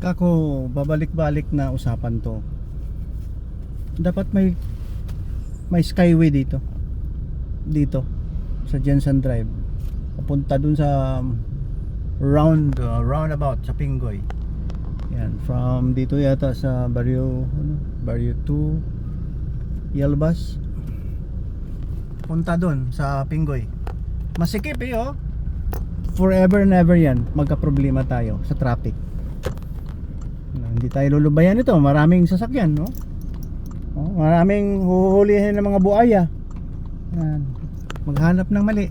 Kako, babalik-balik na usapan to. Dapat may skyway dito. Dito sa Jensen Drive. Papunta dun sa roundabout sa Pingoy. Yan, from dito yata sa Barrio 2 Yalbas. Punta dun sa Pingoy. Masikip oh. Forever never yan magka-problema tayo sa traffic. Hindi tayo lulubayan ito, maraming sasakyan, no? Maraming huhulihin ng mga buaya. Yan. Maghanap ng mali.